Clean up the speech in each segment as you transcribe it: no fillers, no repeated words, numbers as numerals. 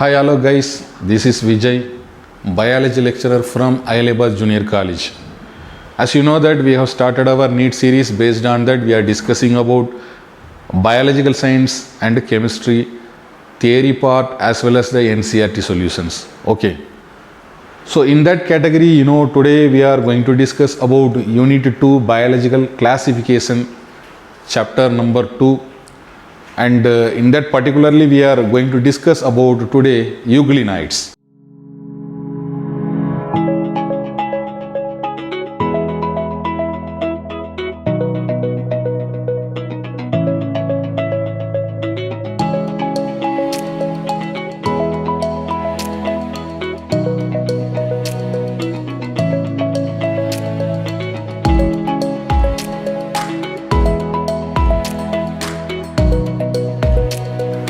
Hi, hello guys. This is Vijay, biology lecturer from Ayalabad Junior College. As you know that we have started our NEET series. Based on that, we are discussing about biological science and chemistry theory part as well as the NCERT solutions. Okay. So in that category, today we are going to discuss about Unit 2 biological classification, chapter number 2. And in that particularly we are going to discuss about today euglenides.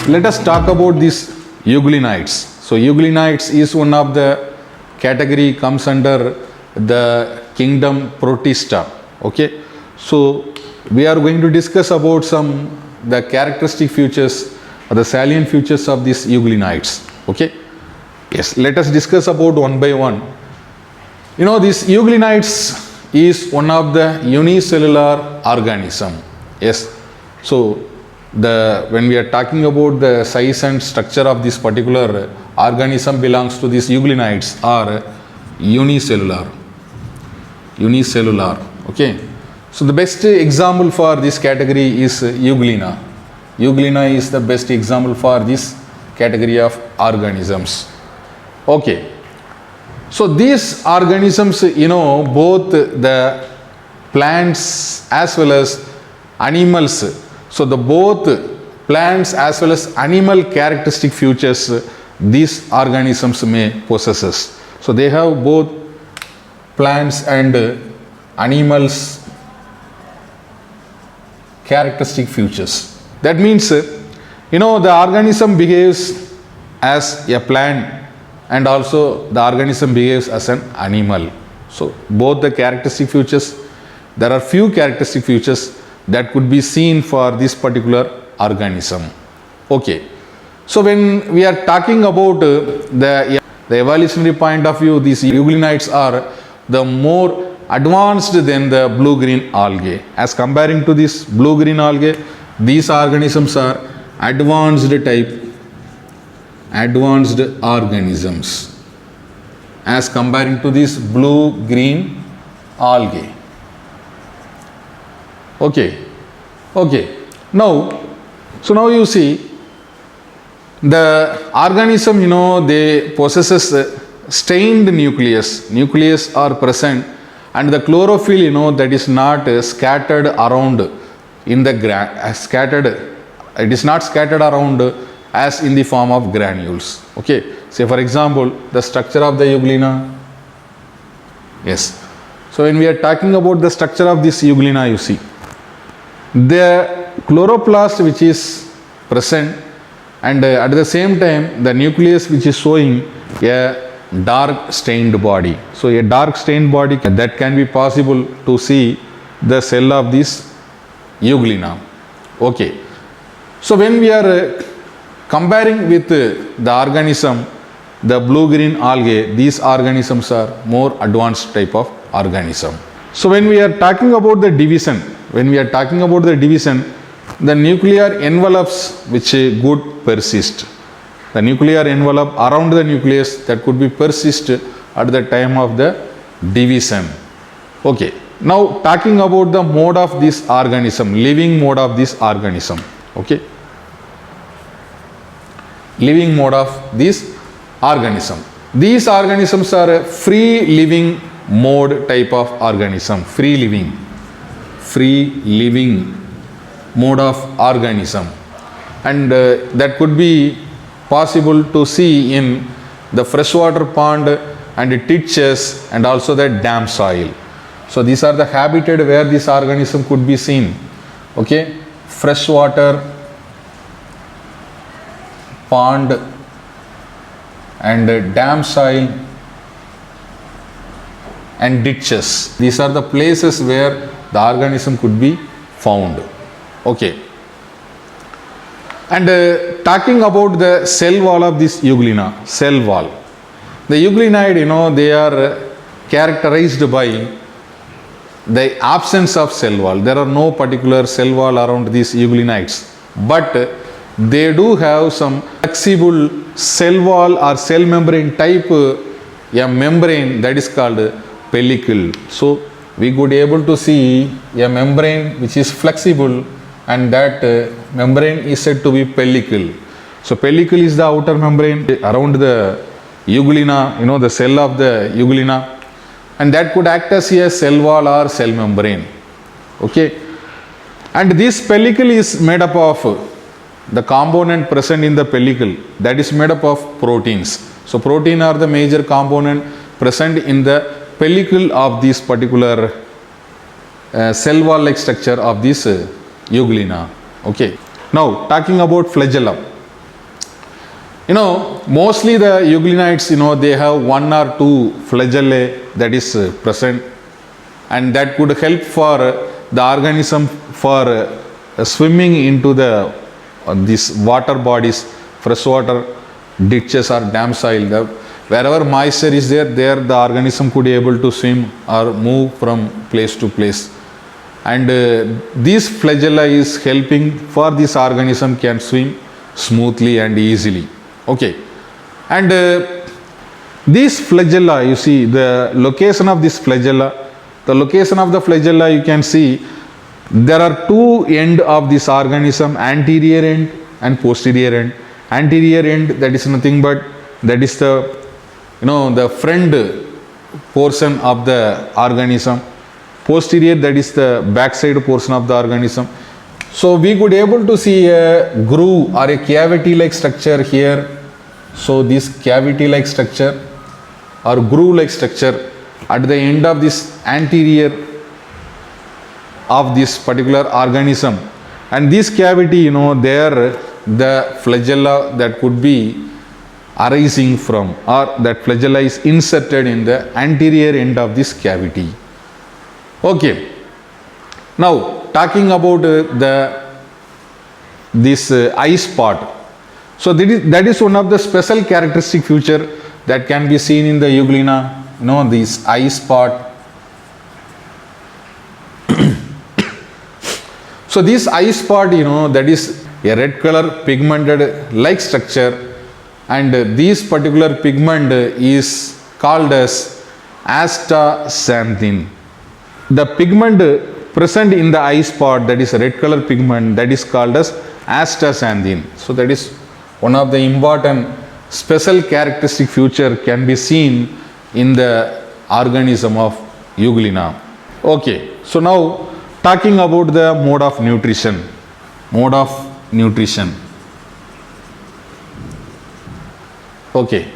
Let us talk about these euglenides. So euglenides is one of the category, comes under the kingdom Protista. Okay. So we are going to discuss about the characteristic features or the salient features of these euglenides. Okay. Yes. Let us discuss about one by one. These euglenides is one of the unicellular organism. Yes. So when we are talking about the size and structure of this particular organism belongs to these euglenides are unicellular. Okay. So the best example for this category is euglena. Euglena is the best example for this category of organisms. Okay. So these organisms, both the plants as well as animals. So the both plants as well as animal characteristic features these organisms may possess. So they have both plants and animals characteristic features. That means the organism behaves as a plant and also the organism behaves as an animal. So both the characteristic features, there are few characteristic features that could be seen for this particular organism. Okay. So when we are talking about the evolutionary point of view, these euglenides are the more advanced than the blue-green algae. As comparing to this blue-green algae, these organisms are advanced organisms as comparing to this blue-green algae. Okay. Now you see the organism, they possesses stained nucleus. Nucleus are present and the chlorophyll, that is not scattered around in the it is not scattered around as in the form of granules. Okay. Say for example, the structure of the euglena. Yes. So when we are talking about the structure of this euglena, you see the chloroplast which is present and at the same time the nucleus which is showing a dark stained body. So a dark stained body that can be possible to see the cell of this euglena. Okay. So when we are comparing with the organism, the blue-green algae, these organisms are more advanced type of organism. So when we are talking about the division, the nuclear envelopes which could persist. The nuclear envelope around the nucleus that could be persist at the time of the division. Okay. Now talking about the mode of this organism, living mode of this organism. Okay. Living mode of this organism. These organisms are a free living mode type of organism. Free living mode of organism, and that could be possible to see in the freshwater pond and ditches and also the dam soil. So these are the habitat where this organism could be seen. Okay. Freshwater pond and dam soil and ditches. These are the places where the organism could be found. Okay. And talking about the cell wall of this euglena, cell wall, the euglenoid, they are characterized by the absence of cell wall. There are no particular cell wall around these euglenoids, but they do have some flexible cell wall or cell membrane type, a membrane that is called pellicle. So we could able to see a membrane which is flexible, and that membrane is said to be pellicle. So pellicle is the outer membrane around the euglena, the cell of the euglena, and that could act as a cell wall or cell membrane. Okay, and this pellicle is made up of the component present in the pellicle, that is made up of proteins. So protein are the major component present in the pellicle of this particular cell wall like structure of this euglena. Okay, now talking about flagella. Mostly the euglenoids, they have one or two flagellae that is present, and that could help for the organism for swimming into the these water bodies, freshwater ditches or dam soil. Wherever moisture is there, the organism could be able to swim or move from place to place. And this flagella is helping for this organism can swim smoothly and easily. Okay, and this flagella, you see the location of this flagella. The location of the flagella, you can see there are two end of this organism, anterior end and posterior end. Anterior end, that is nothing but that is the the front portion of the organism. Posterior, that is the backside portion of the organism. So we could able to see a groove or a cavity like structure here. So this cavity like structure or groove like structure at the end of this anterior of this particular organism, and this cavity, there the flagella that could be arising from, or that flagella is inserted in the anterior end of this cavity. Okay, now talking about this eye spot. So that is one of the special characteristic feature that can be seen in the euglena, this eye spot. So this eye spot, that is a red color pigmented like structure, and this particular pigment is called as astaxanthin. The pigment present in the eye spot, that is a red color pigment, that is called as astaxanthin. So that is one of the important special characteristic feature can be seen in the organism of euglena. Okay, so now talking about the mode of nutrition. Mode of nutrition. Okay,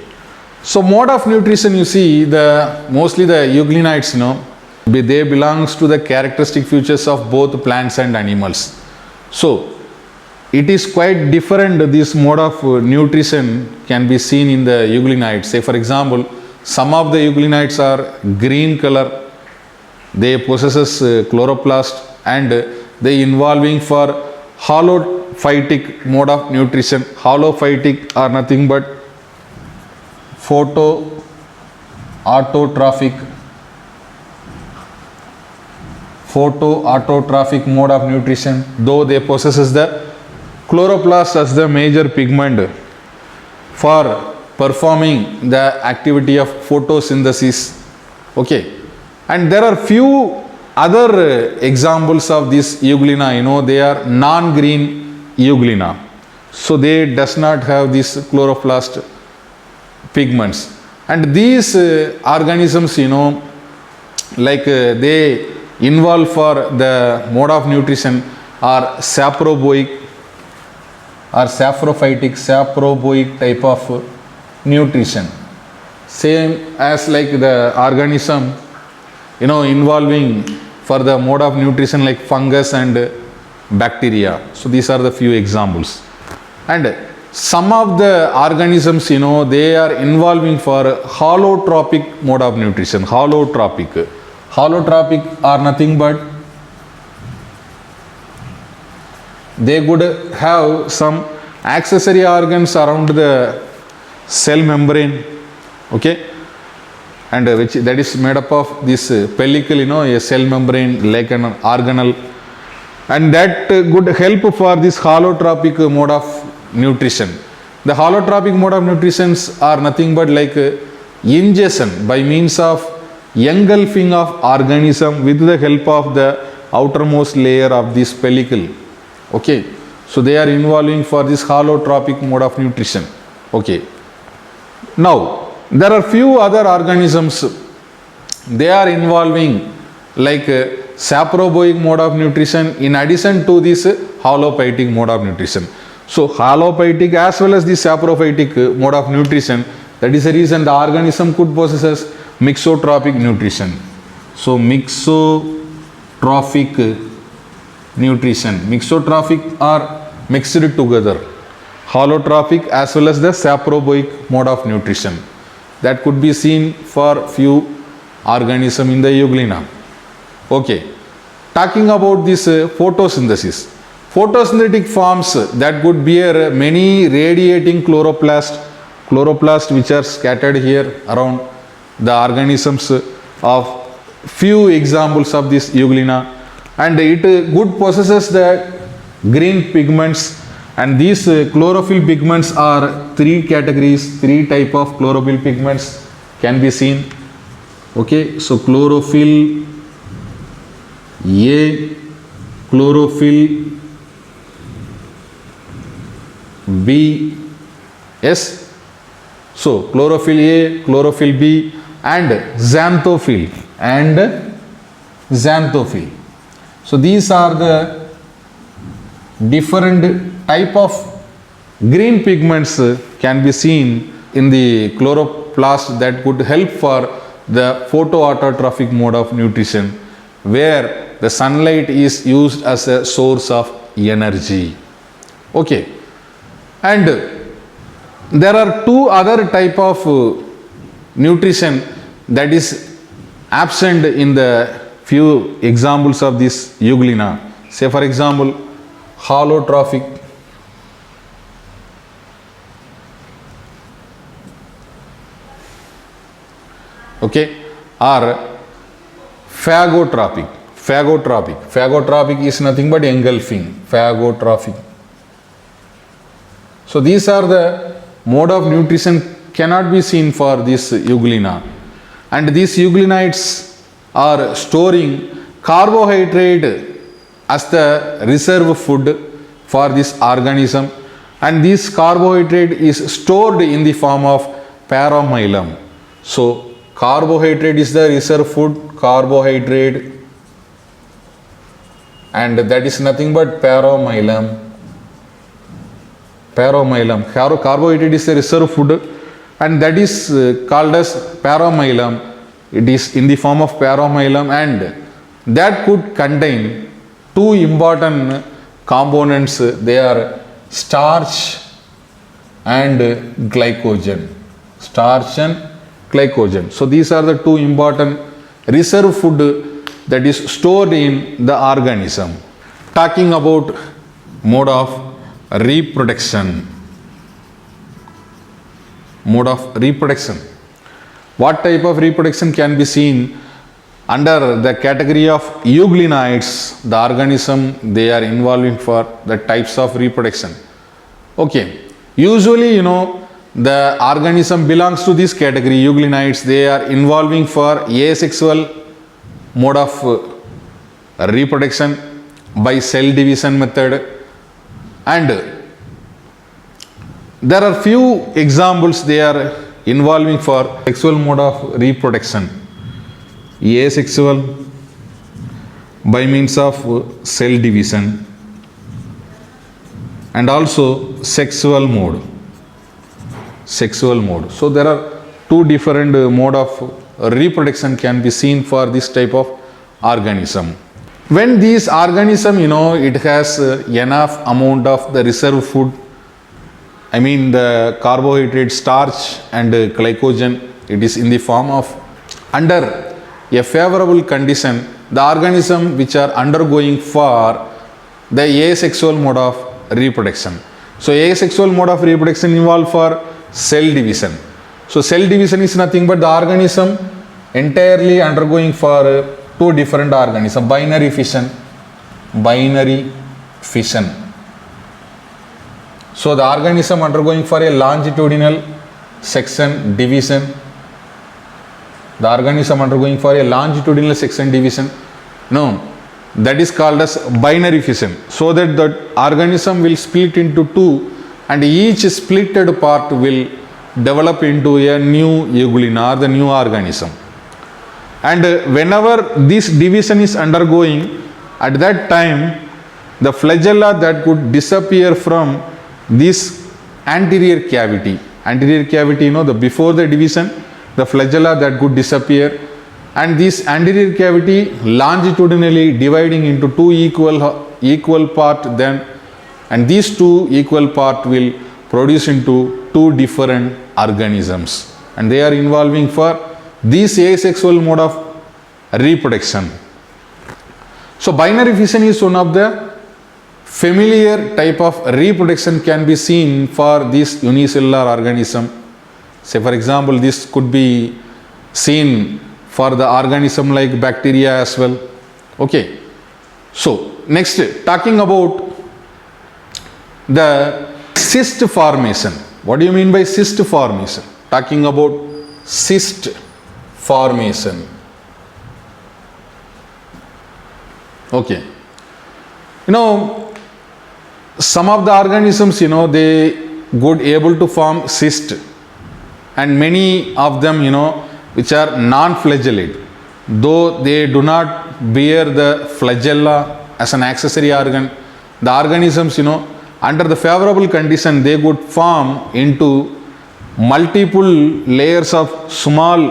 so mode of nutrition, you see mostly the euglenoids, they belongs to the characteristic features of both plants and animals. So it is quite different. This mode of nutrition can be seen in the euglenoids. Say for example, some of the euglenoids are green color. They possesses chloroplast, and they involving for holophytic mode of nutrition. Holophytic are nothing but photoautotrophic mode of nutrition, though they possesses the chloroplast as the major pigment for performing the activity of photosynthesis. Okay, and there are few other examples of this euglena. They are non-green euglena, so they does not have this chloroplast pigments. And these organisms, like they involve for the mode of nutrition are saproboic or saprophytic type of nutrition, same as like the organism involving for the mode of nutrition like fungus and bacteria. So these are the few examples. And some of the organisms, they are involving for holotropic mode of nutrition. Holotropic are nothing but they could have some accessory organs around the cell membrane, okay, and which that is made up of this pellicle, a cell membrane like an organelle, and that could help for this holotropic mode of nutrition. The holotropic mode of nutrition are nothing but like ingestion by means of engulfing of organism with the help of the outermost layer of this pellicle. Okay, so they are involving for this holotropic mode of nutrition. Okay, now there are few other organisms, they are involving like saproboic mode of nutrition in addition to this holophytic mode of nutrition. So holophytic as well as the saprophytic mode of nutrition, that is the reason the organism could possess mixotropic nutrition. So mixotrophic nutrition, mixotrophic are mixed together, holotropic as well as the saproboic mode of nutrition, that could be seen for few organism in the euglena. Okay, talking about this photosynthesis, photosynthetic forms that could bear many radiating chloroplast which are scattered here around the organisms of few examples of this euglena, and it good possesses the green pigments, and these chlorophyll pigments are three categories, three type of chlorophyll pigments can be seen. Okay, so chlorophyll A, chlorophyll B, S. So chlorophyll A, chlorophyll B, and xanthophyll So these are the different type of green pigments can be seen in the chloroplast that could help for the photoautotrophic mode of nutrition, where the sunlight is used as a source of energy. Okay, and there are two other type of nutrition that is absent in the few examples of this euglena. Say for example, holotrophic, okay, or phagotropic. Phagotropic is nothing but engulfing, phagotrophic. So these are the mode of nutrition cannot be seen for this euglena, and these euglenites are storing carbohydrate as the reserve food for this organism, and this carbohydrate is stored in the form of paromylum. So carbohydrate is the reserve food, carbohydrate, and that is nothing but paromylum. Carbohydrate is the reserve food, and that is called as paromylum. It is in the form of paromylum, and that could contain two important components. They are starch and glycogen. So these are the two important reserve food that is stored in the organism. Talking about mode of reproduction. What type of reproduction can be seen under the category of euglenites? The organism they are involving for the types of reproduction. Okay, usually the organism belongs to this category, euglenites. They are involving for asexual mode of reproduction by cell division method, and there are few examples they are involving for sexual mode of reproduction. Asexual by means of cell division, and also sexual mode. So there are two different mode of reproduction can be seen for this type of organism. When this organism it has enough amount of the reserve food, I mean the carbohydrate, starch and glycogen, it is in the form of, under a favorable condition, the organism which are undergoing for the asexual mode of reproduction, So asexual mode of reproduction involve for cell division. So cell division is nothing but the organism entirely undergoing for two different organisms, binary fission. So the organism undergoing for a longitudinal section division. The organism undergoing for a longitudinal section division. No, that is called as binary fission. So that the organism will split into two and each splitted part will develop into a new eugloina or the new organism. And whenever this division is undergoing, at that time the flagella that could disappear from this anterior cavity, before the division, the flagella that could disappear, and this anterior cavity longitudinally dividing into two equal part then, and these two equal part will produce into two different organisms, and they are involving for this asexual mode of reproduction. So binary fission is one of the familiar type of reproduction can be seen for this unicellular organism. Say for example, this could be seen for the organism like bacteria as well. Okay. So next, talking about the cyst formation. What do you mean by cyst formation? Talking about cyst formation. Okay. Some of the organisms, they good able to form cyst, and many of them, which are non-flagellate, though they do not bear the flagella as an accessory organ, the organisms, under the favorable condition, they could form into multiple layers of small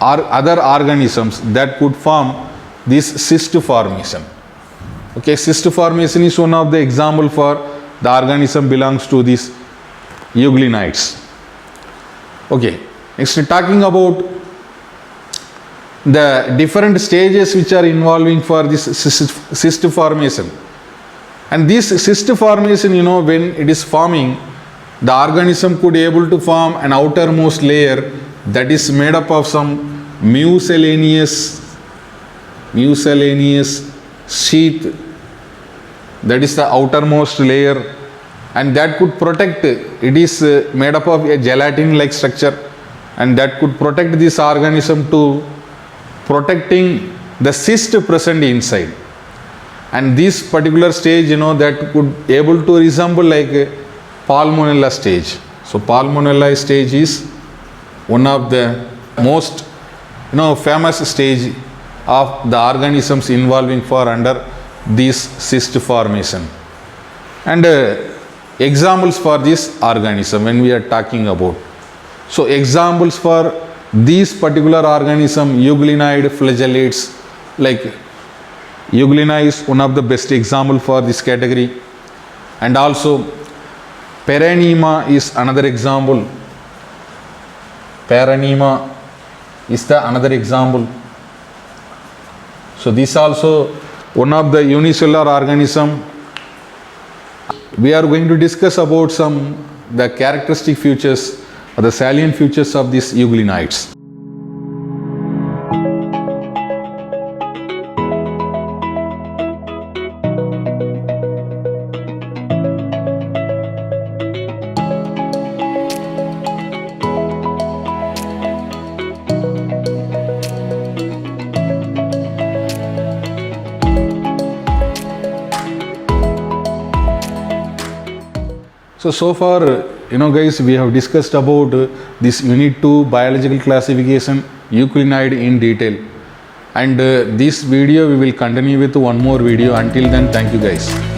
or other organisms that could form this cyst formation. Okay, cyst formation is one of the example for the organism belongs to these euglenites. Okay, next talking about the different stages which are involving for this cyst formation. And this cyst formation, when it is forming, the organism could able to form an outermost layer that is made up of some mucilaginous sheath, that is the outermost layer, and that could protect, it is made up of a gelatin like structure, and that could protect this organism to protecting the cyst present inside. And this particular stage, that could able to resemble like a Pulmonella stage. So Pulmonella stage is one of the most famous stage of the organisms involving for under this cyst formation. And examples for this organism when we are talking about. So examples for these particular organism, euglenide flagellates, like euglena is one of the best example for this category, and also Perenema is another example. Perenema is the another example. So this also one of the unicellular organism. We are going to discuss about the characteristic features or the salient features of these euglenites. So far, guys, we have discussed about this Unit 2 biological classification euglenoid in detail. And this video we will continue with one more video. Until then, thank you guys.